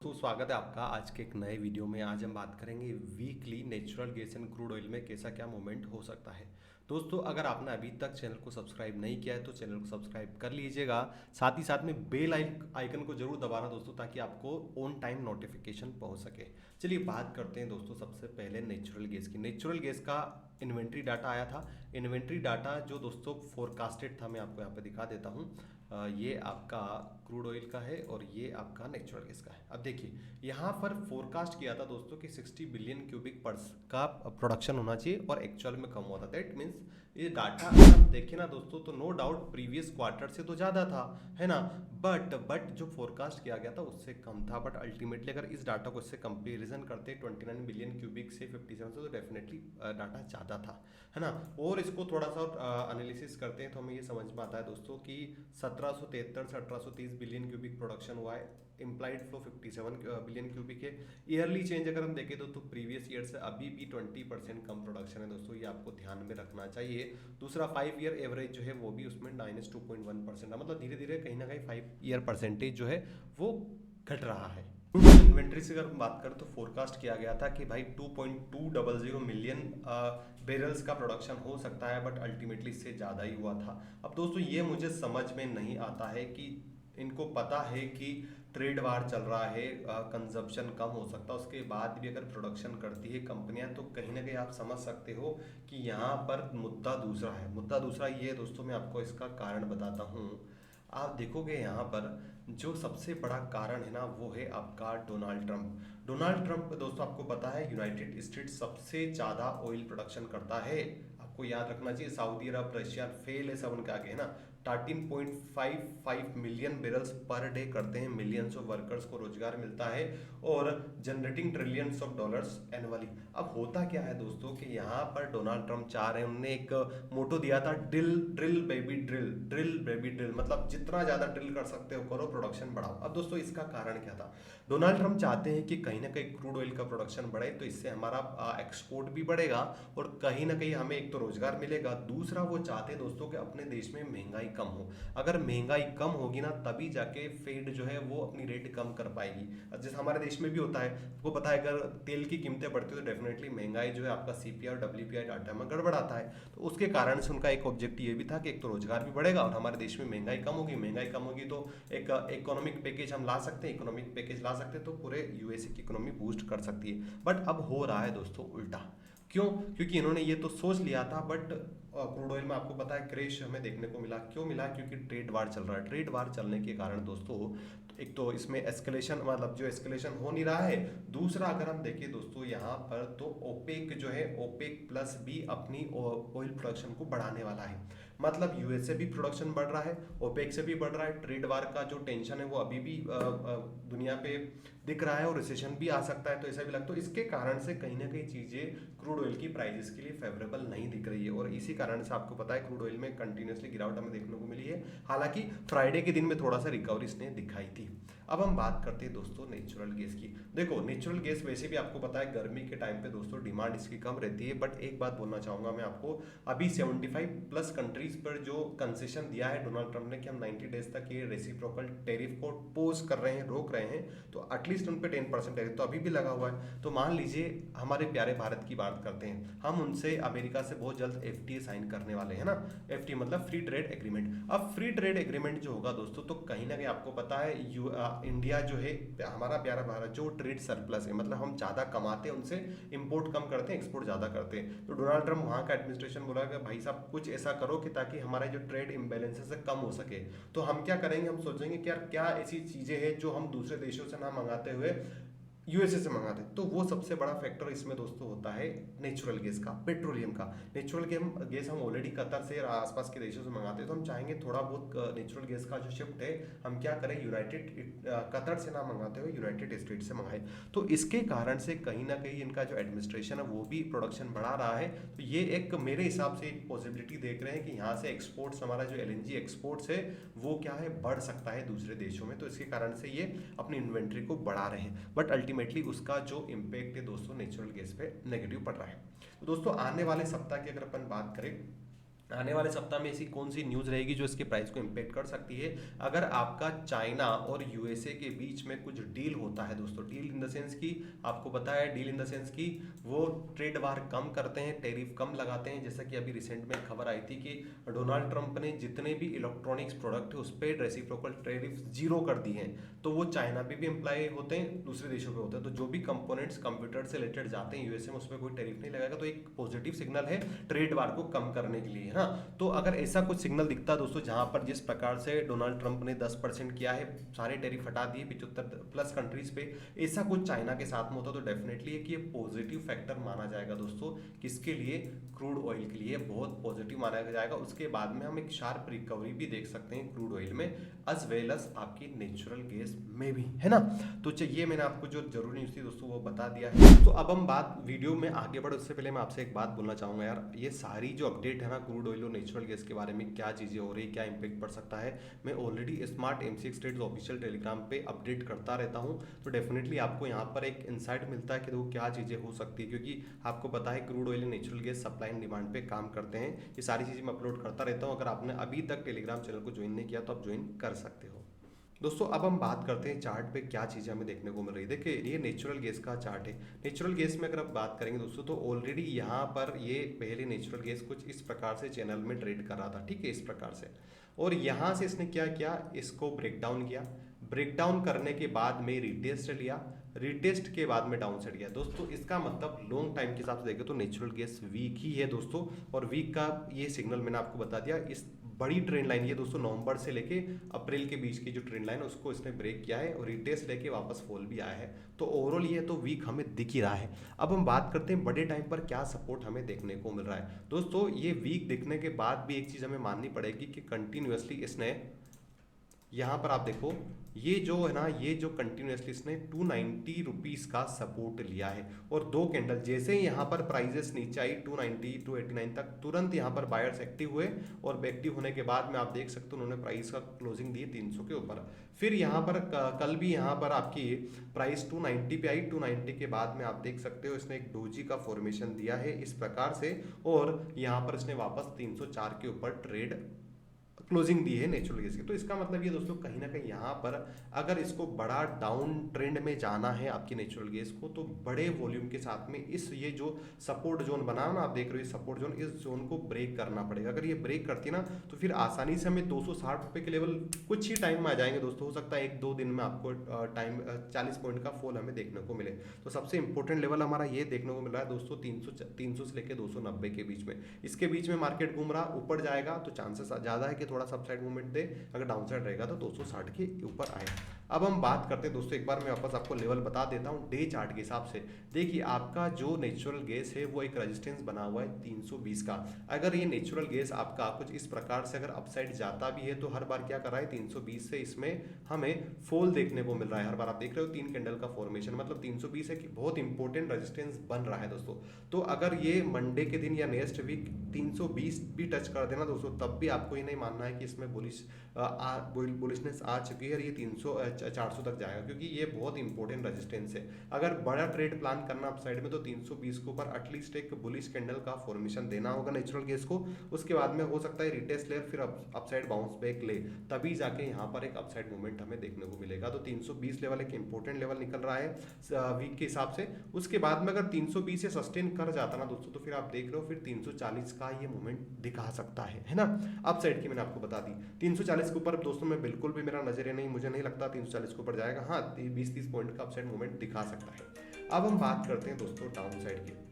तो स्वागत है आपका आज के एक नए वीडियो में। आज हम बात करेंगे weekly natural gas and crude oil में कैसा क्या मूवमेंट हो सकता है। दोस्तों, अगर आपने अभी तक चैनल को सब्सक्राइब नहीं किया है तो चैनल को सब्सक्राइब कर लीजिएगा। साथ ही साथ में बेल आइकन को जरूर दबाना दोस्तों, ताकि आपको ऑन टाइम नोटिफिकेशन पहुंच सके। चलिए बात करते हैं दोस्तों सबसे पहले नेचुरल गैस की। नेचुरल गैस का इन्वेंट्री डाटा आया था। इन्वेंट्री डाटा जो दोस्तों फोरकास्टेड था, मैं आपको यहाँ पे दिखा देता हूँ। ये आपका क्रूड ऑयल का है और ये आपका नेचुरल गैस का है। अब देखिए, यहाँ पर फोरकास्ट किया था दोस्तों कि 60 बिलियन क्यूबिक पर्स का प्रोडक्शन होना चाहिए और एक्चुअल में कम हुआ था। दैट मीन्स ये डाटा अगर आप देखें ना दोस्तों, तो नो डाउट प्रीवियस क्वार्टर से तो ज़्यादा था, है ना। बट जो फोरकास्ट किया गया था उससे कम था। बट अल्टीमेटली अगर इस डाटा को इससे कंपेरिजन करते 29 बिलियन क्यूबिक से 57 से, तो डेफिनेटली डाटा ज़्यादा था, है ना। और इसको थोड़ा सा एनालिसिस करते हैं तो हमें ये समझ में आता है दोस्तों कि 1773 से 1830 बिलियन क्यूबिक प्रोडक्शन हुआ है। इम्प्लाइड फ्लो 57 बिलियन क्यूबिक है। ईयरली चेंज अगर हम देखें तो प्रीवियस ईयर से अभी भी 20% कम प्रोडक्शन है दोस्तों, ये आपको ध्यान में रखना चाहिए। दूसरा 5 ईयर एवरेज जो है वो भी उसमें -2.1% है। मतलब धीरे धीरे कहीं ना कहीं 5 ईयर परसेंटेज जो है वो घट रहा है। इन्वेंट्री से अगर हम बात करें तो फोरकास्ट किया गया था कि भाई 2.200 मिलियन बैरल्स का प्रोडक्शन हो सकता है, बट अल्टीमेटली इससे ज़्यादा ही हुआ था। अब दोस्तों ये मुझे समझ में नहीं आता है कि इनको पता है कि ट्रेड वार चल रहा है, कंजप्शन कम हो सकता है, उसके बाद भी अगर प्रोडक्शन करती है कंपनियां, तो कहीं ना कहीं आप समझ सकते हो कि यहाँ पर मुद्दा दूसरा है। मुद्दा दूसरा ये है दोस्तों, मैं आपको इसका कारण बताता हूँ। आप देखोगे यहाँ पर जो सबसे बड़ा कारण है ना, वो है आपका डोनाल्ड ट्रंप। डोनाल्ड ट्रंप दोस्तों आपको पता है यूनाइटेड स्टेट्स सबसे ज़्यादा ऑयल प्रोडक्शन करता है। आपको याद रखना चाहिए, सऊदी अरब, रशिया फेल है सब उनके आगे, है ना। 13.55 मिलियन बैरल्स पर डे करते हैं। मिलियंस ऑफ वर्कर्स को रोजगार मिलता है और generating trillions of dollars annually. अब होता क्या है दोस्तों कि यहाँ पर डोनाल्ड ट्रंप चाह रहे हैं, उन्होंने एक मोटो दिया था, drill drill baby drill, drill baby drill, मतलब जितना ज्यादा ड्रिल कर सकते हो करो, प्रोडक्शन बढ़ाओ। अब दोस्तों इसका कारण क्या था? डोनाल्ड ट्रंप चाहते हैं कि कहीं ना कहीं क्रूड ऑयल का प्रोडक्शन बढ़े, तो इससे हमारा एक्सपोर्ट भी बढ़ेगा और कहीं ना कहीं हमें एक तो रोजगार मिलेगा। दूसरा वो चाहते हैं दोस्तों कि अपने देश में महंगाई कम हो। अगर महंगाई कम होगी ना, तभी जाके फेड जो है वो अपनी रेट कम कर पाएगी। जैसे हमारे देश में भी होता है, आपको पता है, अगर तेल की कीमतें बढ़ती है तो डेफिनेटली महंगाई जो है आपका सीपीआई और डब्ल्यूपीआई डाटा में गड़बड़ाता है। तो उसके कारण से उनका एक ऑब्जेक्टिव ये भी था कि एक तो रोजगार भी बढ़ेगा और हमारे देश में महंगाई कम होगी। महंगाई कम होगी तो एक इकोनॉमिक पैकेज हम ला सकते हैं, इकोनॉमिक पैकेज ला सकते हैं तो पूरे यूएसए की इकोनॉमी बूस्ट कर सकती है। बट अब हो रहा है दोस्तों उल्टा। क्यों? क्योंकि इन्होंने ये तो सोच लिया था, बट क्रूड ऑयल में आपको पता है क्रैश हमें देखने को मिला। क्यों मिला? क्योंकि ट्रेड वार चल रहा है। ट्रेड वार चलने के कारण दोस्तों एक तो इसमें एस्केलेशन, मतलब जो एस्केलेशन हो नहीं रहा है। दूसरा अगर हम देखें दोस्तों यहाँ पर, तो ओपेक जो है, ओपेक प्लस भी अपनी ऑयल प्रोडक्शन को बढ़ाने वाला है। मतलब यूएसए भी प्रोडक्शन बढ़ रहा है, ओपेक से भी बढ़ रहा है। ट्रेड वार का जो टेंशन है वो अभी भी दुनिया पे दिख रहा है और रिसेशन भी आ सकता है, तो ऐसा भी लगता है। इसके कारण से कहीं ना कहीं चीजें क्रूड ऑयल की प्राइसेस के लिए फेवरेबल नहीं दिख रही है और इसी कारण से आपको पता है क्रूड ऑयल में कंटिन्यूसली गिरावट हमें देखने को मिली है। हालांकि फ्राइडे के दिन में थोड़ा सा रिकवरी इसने दिखाई थी। अब हम बात करते हैं दोस्तों नेचुरल गैस की। देखो, नेचुरल गैस वैसे भी आपको पता है गर्मी के टाइम पे दोस्तों डिमांड इसकी कम रहती है। बट एक बात बोलना चाहूंगा मैं आपको, अभी 75+ कंट्रीज पर जो कंसेशन दिया है डोनाल्ड ट्रंप ने कि हम 90 डेज तक ये रेसिप्रोकल टैरिफ को पोज कर रहे हैं, रोक रहे हैं, तो एटलीस्ट उन पे 10% टैरिफ तो अभी भी लगा हुआ है। तो मान लीजिए हमारे प्यारे भारत की बात करते हैं, हम उनसे अमेरिका से बहुत जल्द एफटीए साइन करने वाले हैं ना। एफटीए मतलब फ्री ट्रेड एग्रीमेंट। अब फ्री ट्रेड एग्रीमेंट जो होगा दोस्तों, तो कहीं ना कहीं आपको पता है इंडिया जो है, हमारा प्यारा भारत जो ट्रेड सरप्लस है, मतलब हम ज्यादा कमाते हैं उनसे, इंपोर्ट कम करते हैं, एक्सपोर्ट ज्यादा करते हैं। तो डोनाल्ड ट्रंप वहां का एडमिनिस्ट्रेशन बोला कि भाई साहब कुछ ऐसा करो कि ताकि हमारे जो ट्रेड इम्बेलेंसेस है कम हो सके। तो हम क्या करेंगे, हम सोचेंगे कि यार क्या ऐसी चीजें हैं जो हम दूसरे देशों से ना मंगाते हुए यूएसए से मंगाते हैं। तो वो सबसे बड़ा फैक्टर इसमें दोस्तों होता है नेचुरल गैस का, पेट्रोलियम का। नेचुरल गैस हम ऑलरेडी कतर से और आसपास के देशों से मंगाते हैं, तो हम चाहेंगे थोड़ा बहुत नेचुरल गैस का जो शिफ्ट है हम क्या करें, कतर से ना मंगाते हुए यूनाइटेड स्टेट से मंगाए। तो इसके कारण से कहीं ना कहीं इनका जो एडमिनिस्ट्रेशन है वो भी प्रोडक्शन बढ़ा रहा है। तो ये एक मेरे हिसाब से एक पॉसिबिलिटी देख रहे हैं कि यहाँ से एक्सपोर्ट्स, हमारा जो एलएनजी एक्सपोर्ट्स है वो क्या है, बढ़ सकता है दूसरे देशों में। तो इसके कारण से ये अपनी इन्वेंट्री को बढ़ा रहे हैं, बट अल्टीमेटली उसका जो इम्पैक्ट है दोस्तों नेचुरल गैस पे नेगेटिव पड़ रहा है। तो दोस्तों आने वाले सप्ताह की अगर अपन बात करें आने वाले सप्ताह में ऐसी कौन सी न्यूज़ रहेगी जो इसके प्राइस को इम्पेक्ट कर सकती है? अगर आपका चाइना और यूएसए के बीच में कुछ डील होता है दोस्तों, डील इन द सेंस की, आपको पता है डील इन द सेंस की वो ट्रेड वार कम करते हैं, टेरिफ कम लगाते हैं। जैसा कि अभी रिसेंट में खबर आई थी कि डोनाल्ड ट्रंप ने जितने भी इलेक्ट्रॉनिक्स प्रोडक्ट है उस पर रेसिप्रोकल टैरिफ जीरो कर दी हैं। तो वो चाइना पे भी अप्लाई होते हैं, दूसरे देशों पे होते हैं। तो जो भी कंपोनेंट्स कंप्यूटर से रिलेटेड जाते हैं यूएसए में, उस पर कोई टैरिफ नहीं लगाएगा। तो एक पॉजिटिव सिग्नल है ट्रेड वार को कम करने के लिए, है ना। तो अगर ऐसा कुछ सिग्नल दिखता है दोस्तों, जहां पर जिस प्रकार से डोनाल्ड ट्रंप ने 10% किया है, सारे टैरिफ हटा दिए 75+ कंट्रीज पे, ऐसा कुछ चाइना के साथ में होता तो डेफिनेटली है कि ये पॉजिटिव फैक्टर माना जाएगा दोस्तों। किसके लिए? क्रूड ऑयल के लिए बहुत पॉजिटिव माना जाएगा। उसके बाद में हम एक शार्प रिकवरी भी देख सकते हैं क्रूड ऑयल में, एज वेल एज आपकी नेचुरल गैस में भी, है ना। तो ये मैंने आपको जो जरूरी न्यूज़ थी दोस्तों वो बता दिया है। तो अब हम बात वीडियो में आगे बढ़े उससे पहले मैं आपसे एक बात बोलना चाहूंगा यार, ये सारी जो अपडेट है ना क्रूड ऑयल और नेचुरल गैस के बारे में, क्या चीज़ें हो रही, क्या इंपैक्ट पड़ सकता है, मैं already smart MCX trades official Telegram पे अपडेट करता रहता हूँ। तो डेफिनेटली आपको यहाँ पर एक इंसाइट मिलता है कि देखो क्या चीज़ें हो सकती है, क्योंकि आपको पता है crude oil natural gas supply and demand पे काम करते हैं। ये सारी चीज़ें मैं अपलोड करता रहता हूँ। अगर आपने अभी तक टेलीग्राम चैनल को ज्वाइन नहीं किया तो आप ज्वाइन कर सकते हो। दोस्तों अब हम बात करते हैं चार्ट पे क्या चीज़ें हमें देखने को मिल रही है। देखिए ये नेचुरल गैस का चार्ट है। नेचुरल गैस में अगर आप बात करेंगे दोस्तों, तो ऑलरेडी यहाँ पर ये पहले नेचुरल गैस कुछ इस प्रकार से चैनल में ट्रेड कर रहा था, ठीक है, इस प्रकार से। और यहाँ से इसने क्या किया, इसको ब्रेक डाउन किया। ब्रेक डाउन करने के बाद में रिटेस्ट लिया, रिटेस्ट के बाद में डाउन साइड गया दोस्तों। इसका मतलब लॉन्ग टाइम के हिसाब से देखें तो नेचुरल गैस वीक ही है दोस्तों। और वीक का ये सिग्नल मैंने आपको बता दिया। इस बड़ी ट्रेंड लाइन ये दोस्तों नवंबर से लेके अप्रैल के बीच की जो ट्रेंड लाइन है उसको इसने ब्रेक किया है और रिटेस्ट लेके वापस फॉल भी आया है। तो ओवरऑल ये तो वीक हमें दिख ही रहा है। अब हम बात करते हैं बड़े टाइम पर क्या सपोर्ट हमें देखने को मिल रहा है दोस्तों। ये वीक दिखने के बाद भी एक चीज़ हमें माननी पड़ेगी कि कंटिन्यूसली इसने, यहाँ पर आप देखो, ये जो है ना, ये जो कंटिन्यूसली इसने 290 रुपीज़ का सपोर्ट लिया है। और दो कैंडल जैसे ही यहाँ पर प्राइजेस नीचे आई 290 289 तक, तुरंत यहाँ पर बायर्स एक्टिव हुए। और एक्टिव होने के बाद में आप देख सकते हो उन्होंने प्राइस का क्लोजिंग दी 300 के ऊपर। फिर यहाँ पर कल भी यहाँ पर आपकी प्राइस 290 पे आई। 290 के बाद में आप देख सकते हो इसने एक डोजी का फॉर्मेशन दिया है इस प्रकार से। और यहाँ पर इसने वापस 304 के ऊपर ट्रेड क्लोजिंग दी है नेचुरल गैस की। तो इसका मतलब ये दोस्तों कहीं ना कहीं यहाँ पर अगर इसको बड़ा डाउन ट्रेंड में जाना है आपकी नेचुरल गैस को, तो बड़े वॉल्यूम के साथ में इस ये जो सपोर्ट जोन बना ना, आप देख रहे हो सपोर्ट जोन, इस जोन को ब्रेक करना पड़ेगा। अगर ये ब्रेक करती ना तो फिर आसानी से हमें 260 रुपये के लेवल कुछ ही टाइम में आ जाएंगे दोस्तों। हो सकता है 1-2 दिन में आपको टाइम 40 पॉइंट का फॉल हमें देखने को मिले। तो सबसे इंपॉर्टेंट लेवल हमारा ये देखने को मिल रहा है दोस्तों 300 से लेकर 290 के बीच में। इसके बीच में मार्केट घूम रहा, ऊपर जाएगा तो चांसेस ज़्यादा है कि थोड़ा सबसाइड मूवमेंट दे, अगर डाउन साइड रहेगा तो 260 के ऊपर आए। अब हम बात करते हैं दोस्तों, एक बार मैं वापस आपको लेवल बता देता हूं डे चार्ट के हिसाब से। देखिए आपका जो नेचुरल गैस है वो एक रेजिस्टेंस बना हुआ है 320 का। अगर ये नेचुरल गैस आपका कुछ इस प्रकार से अगर अपसाइड जाता भी है तो हर बार क्या कर रहा है 320 से इसमें हमें फॉल देखने को मिल रहा है। हर बार आप देख रहे हो 3 कैंडल का फॉर्मेशन, मतलब 320 है कि बहुत इंपॉर्टेंट रेजिस्टेंस बन रहा है दोस्तों। तो अगर ये मंडे के दिन या नेक्स्ट वीक 320 भी टच कर देना दोस्तों, तब भी आपको ये नहीं मानना है कि इसमें बुलिशनेस आ चुकी है और ये 400 तक जाएगा, क्योंकि ये बहुत इंपॉर्टेंट रेजिस्टेंस है। अगर बड़ा ट्रेड प्लान करना अपसाइड में तो 320 के ऊपर एटलीस्ट एक बुलिश कैंडल का फॉर्मेशन देना होगा नेचुरल गैस को। उसके बाद में हो सकता है रिटेस्ट लेयर फिर अपसाइड बाउंस बैक ले, तभी जाके यहाँ पर एक अपसाइड मूवमेंट हमें देखने को मिलेगा। तो 320 लेवल एक इंपॉर्टेंट लेवल निकल रहा है वीक के हिसाब से। उसके बाद में अगर 320 से सस्टेन कर जाता ना दोस्तों, तो फिर आप देख रहे हो फिर 340 का ये मूवमेंट दिखा सकता है ना। अपसाइड की मैंने आपको बता दी 340 के ऊपर दोस्तों में बिल्कुल भी मेरा नजरिया नहीं, मुझे नहीं लगता 340 के ऊपर जाएगा। हाँ 20-30 पॉइंट का अपसाइड मूवमेंट दिखा सकता है। अब हम बात करते हैं दोस्तों डाउन साइड की।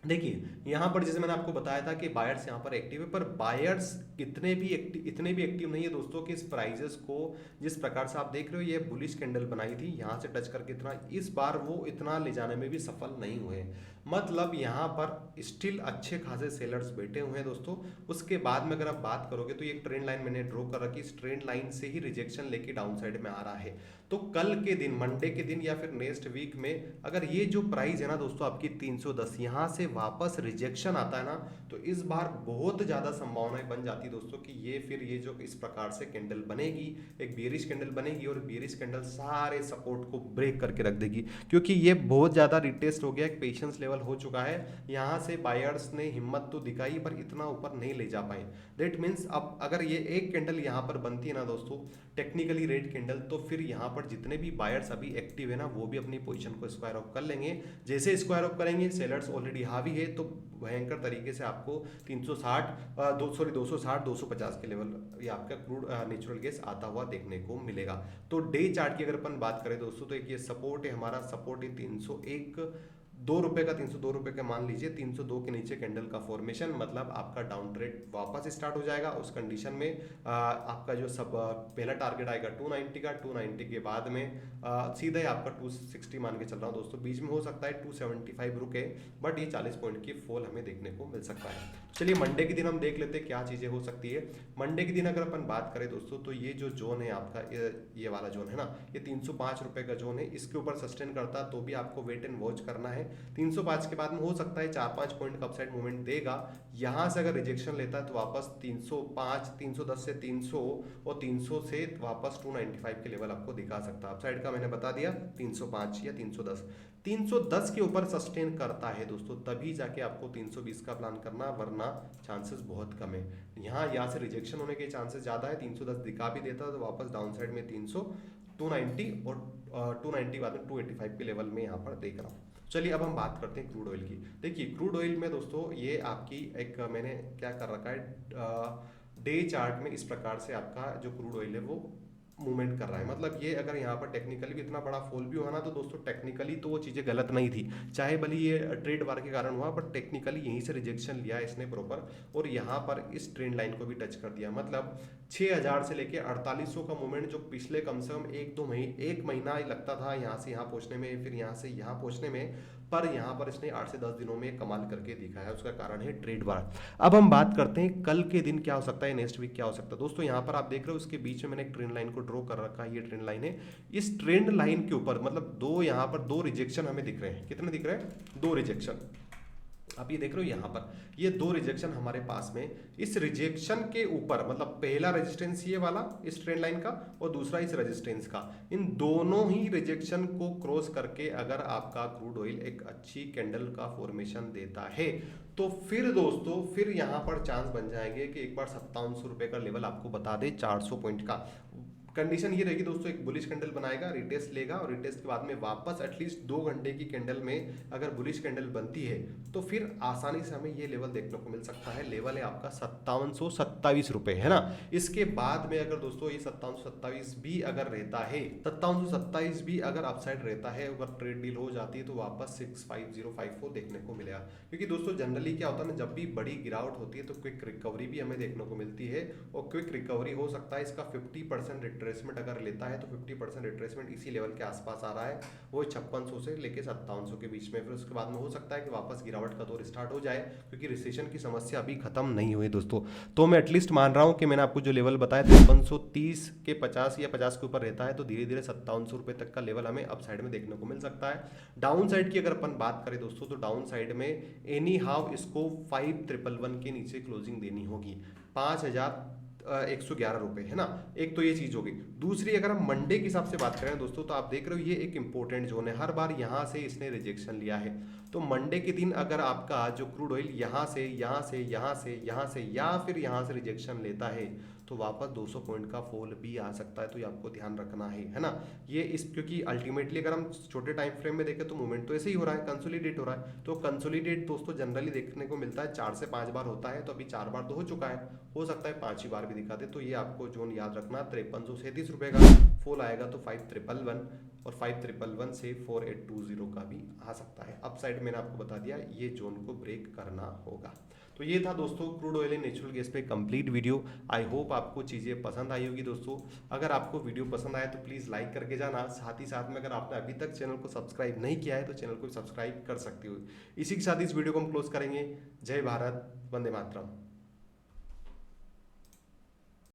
देखिए यहाँ पर जैसे मैंने आपको बताया था कि बायर्स यहाँ पर एक्टिव है, पर बायर्स इतने भी एक्टिव नहीं है दोस्तों कि इस प्राइजेस को जिस प्रकार से आप देख रहे हो ये बुलिश कैंडल बनाई थी यहाँ से टच करके इतना, इस बार वो इतना ले जाने में भी सफल नहीं हुए। मतलब यहाँ पर स्टिल अच्छे खासे सेलर्स बैठे हुए हैं दोस्तों। उसके बाद में अगर आप बात करोगे तो एक ट्रेंड लाइन मैंने ड्रॉ कर रखी, इस ट्रेंड लाइन से ही रिजेक्शन लेके डाउन साइड में आ रहा है। तो कल के दिन मंडे के दिन या फिर नेक्स्ट वीक में अगर ये जो प्राइस है ना दोस्तों आपकी 310 यहाँ से वापस रिजेक्शन आता है ना, तो इस बार बहुत ज़्यादा संभावनाएं बन जाती है दोस्तों कि ये फिर ये जो इस प्रकार से कैंडल बनेगी, एक बेरिश कैंडल बनेगी और बेरिश कैंडल सारे सपोर्ट को ब्रेक करके रख देगी, क्योंकि ये बहुत ज़्यादा रिटेस्ट हो गया, एक पेशेंस लेवल लेवल हो चुका है। यहाँ से बायर्स ने हिम्मत तो दिखाई पर इतना ऊपर नहीं ले जा पाए। दैट मीन्स अब अगर ये एक कैंडल यहाँ पर बनती है ना दोस्तों, टेक्निकली रेड कैंडल, तो फिर यहाँ पर जितने भी बायर्स अभी एक्टिव है ना वो भी अपनी पोजीशन को स्क्वायर ऑफ कर लेंगे। जैसे स्क्वायर ऑफ करेंगे, सेलर्स ऑलरेडी हावी है, तो भयंकर तरीके से आपको 260 250 के लेवल ये आपका क्रूड नेचुरल गैस आता हुआ देखने को मिलेगा। तो डे चार्ट की अगर अपन बात करें दोस्तों, तो एक ये सपोर्ट है, हमारा सपोर्ट है 301 ₹2 का, ₹302 का मान लीजिए। 302 के नीचे कैंडल का फॉर्मेशन, मतलब आपका डाउन ट्रेड वापस स्टार्ट हो जाएगा। उस कंडीशन में आपका जो सब पहला टारगेट आएगा 290 का, 290 के बाद में सीधा ही आपका 260 मान के चल रहा हूँ दोस्तों। बीच में हो सकता है 275 रुके, बट ये 40 पॉइंट की फॉल हमें देखने को मिल सकता है। चलिए मंडे के दिन हम देख लेते हैं क्या चीजें हो सकती है। मंडे के दिन अगर अपन बात करें दोस्तों, तो ये जो जोन है आपका, ये वाला जोन है ना, ये 305 रुपए का जोन है। इसके ऊपर सस्टेन करता तो भी आपको वेट एंड वॉच करना है। 305 के बाद में हो सकता है 4-5 पॉइंट का अपसाइड मूवमेंट देगा। यहां से अगर रिजेक्शन लेता है तो वापस 305, 310 से 300 और 300 से वापस 295 के लेवल आपको दिखा सकता है। अपसाइड का मैंने बता दिया 305 या 310। 310 के ऊपर सस्टेन करता है दोस्तों, तभी जाके आपको 320 का प्लान करना, वरना चांसेस बहुत कम है। यहाँ से रिजेक्शन होने के चांसेस ज्यादा है। 310 दिखा भी देता है तो वापस डाउन साइड में 300, 290 और 290 बाद में 285 के लेवल में यहाँ पर देख रहा हूँ। चलिए अब हम बात करते हैं क्रूड ऑयल की। देखिए क्रूड ऑयल में दोस्तों ये आपकी एक मैंने क्या कर रखा है, डे चार्ट में इस प्रकार से आपका जो क्रूड ऑयल है वो मूवमेंट कर रहा है। मतलब ये अगर यहाँ पर टेक्निकली भी इतना बड़ा फॉल भी हुआ ना, तो दोस्तों टेक्निकली तो वो चीज़ें गलत नहीं थी, चाहे भले ये ट्रेड वार के कारण हुआ, बट टेक्निकली यहीं से रिजेक्शन लिया इसने प्रॉपर, और यहाँ पर इस ट्रेंड लाइन को भी टच कर दिया। मतलब 6000 से लेके 4800 का मूवमेंट जो पिछले कम से कम एक महीना लगता था यहाँ से यहाँ पहुँचने में, फिर यहाँ से यहाँ पहुँचने में, पर यहाँ पर इसने 8 से 10 दिनों में कमाल करके दिखाया है। उसका कारण है ट्रेड वार। अब हम बात करते हैं कल के दिन क्या हो सकता है, नेक्स्ट वीक क्या हो सकता है। दोस्तों यहाँ पर आप देख रहे हो उसके बीच में मैंने एक ट्रेंड लाइन को ड्रॉ कर रखा है, ये ट्रेंड लाइन है। इस ट्रेंड लाइन के ऊपर मतलब यहाँ पर दो रिजेक्शन हमें दिख रहे हैं। कितने दिख रहे हैं? 2 रिजेक्शन। आप ये देख रहे हो यहाँ पर ये 2 रिजेक्शन हमारे पास में। इस रिजेक्शन के ऊपर मतलब पहला रेजिस्टेंस ये वाला इस ट्रेंड लाइन का, और दूसरा इस रेजिस्टेंस का, इन दोनों ही रिजेक्शन को क्रॉस करके अगर आपका क्रूड ऑयल एक अच्छी कैंडल का फॉर्मेशन देता है, तो फिर दोस्तों फिर यहाँ पर चांस बन जाएंगे कि एक बार 5700 रुपए का लेवल आपको बता दे 400 पॉइंट का। कंडीशन ये रहेगी दोस्तों, एक बुलिश कैंडल बनाएगा, रिटेस्ट लेगा, और रिटेस्ट के बाद में वापस एटलीस्ट 2 घंटे की कैंडल में अगर बुलिश कैंडल बनती है तो फिर आसानी से हमें ये लेवल देखने को मिल सकता है। लेवल है आपका 5727 रुपए, है ना। इसके बाद में अगर दोस्तों ये 5727 भी अगर रहता है, 5727 भी अगर अपसाइड रहता है, अगर ट्रेड डील हो जाती है, तो वापस 65054 देखने को मिलेगा। क्योंकि दोस्तों जनरली क्या होता है ना, जब भी बड़ी गिरावट होती है तो क्विक रिकवरी भी हमें देखने को मिलती है, और क्विक रिकवरी हो सकता है इसका 50% रिट्रेसमेंट अगर लेता है तो 50% रिट्रेसमेंट इसी लेवल के आसपास आ रहा है, वो 5600 से लेके 5700 के बीच में। फिर उसके बाद में हो सकता है कि वापस गिरावट का दौर स्टार्ट हो जाए, क्योंकि रिसेशन की समस्या अभी खत्म नहीं हुई दोस्तों। तो मैं एटलीस्ट मान रहा हूं कि मैंने आपको जो लेवल बताया 5330 के 50 या 50 के ऊपर रहता है, तो धीरे धीरे 5700 रुपए तक का लेवल हमें अप साइड में देखने को मिल सकता है। डाउन साइड की अगर अपन बात करें दोस्तों, तो डाउन साइड में एनी हाउ इसको 5111 के नीचे क्लोजिंग देनी होगी, 5111 रुपए, है ना। एक तो ये चीज होगी। दूसरी अगर हम मंडे के हिसाब से बात करें दोस्तों, तो आप देख रहे हो ये एक इंपॉर्टेंट जोन है, हर बार यहां से इसने रिजेक्शन लिया है। तो मंडे के दिन अगर आपका जो क्रूड ऑयल यहां से या फिर यहां से रिजेक्शन लेता है, तो वापस 200 पॉइंट का फॉल भी आ सकता है। तो ये आपको ध्यान रखना है ना। ये इस क्योंकि अल्टीमेटली अगर हम छोटे टाइम फ्रेम में देखें तो मूवमेंट तो ऐसे ही हो रहा है, कंसोलिडेट हो रहा है। तो कंसोलिडेट दोस्तों जनरली देखने को मिलता है 4 से 5 बार होता है, तो अभी 4 बार तो हो चुका है, हो सकता है 5ही बार भी दिखा दे। तो ये आपको जोन याद रखना, 5337 रुपए का फॉल आएगा तो 5111, और 5111 से 4820 का भी आ सकता है। अपसाइड मैंने आपको बता दिया ये जोन को ब्रेक करना होगा। तो ये था दोस्तों crude oil and natural gas पे कंप्लीट वीडियो। आई होप आपको चीज़ें पसंद आई होगी दोस्तों। अगर आपको वीडियो पसंद आए तो प्लीज़ लाइक करके जाना। साथ ही साथ में अगर आपने अभी तक चैनल को सब्सक्राइब नहीं किया है तो चैनल को सब्सक्राइब कर सकते हो। इसी के साथ इस वीडियो को हम क्लोज करेंगे। जय भारत, वंदे मातरम।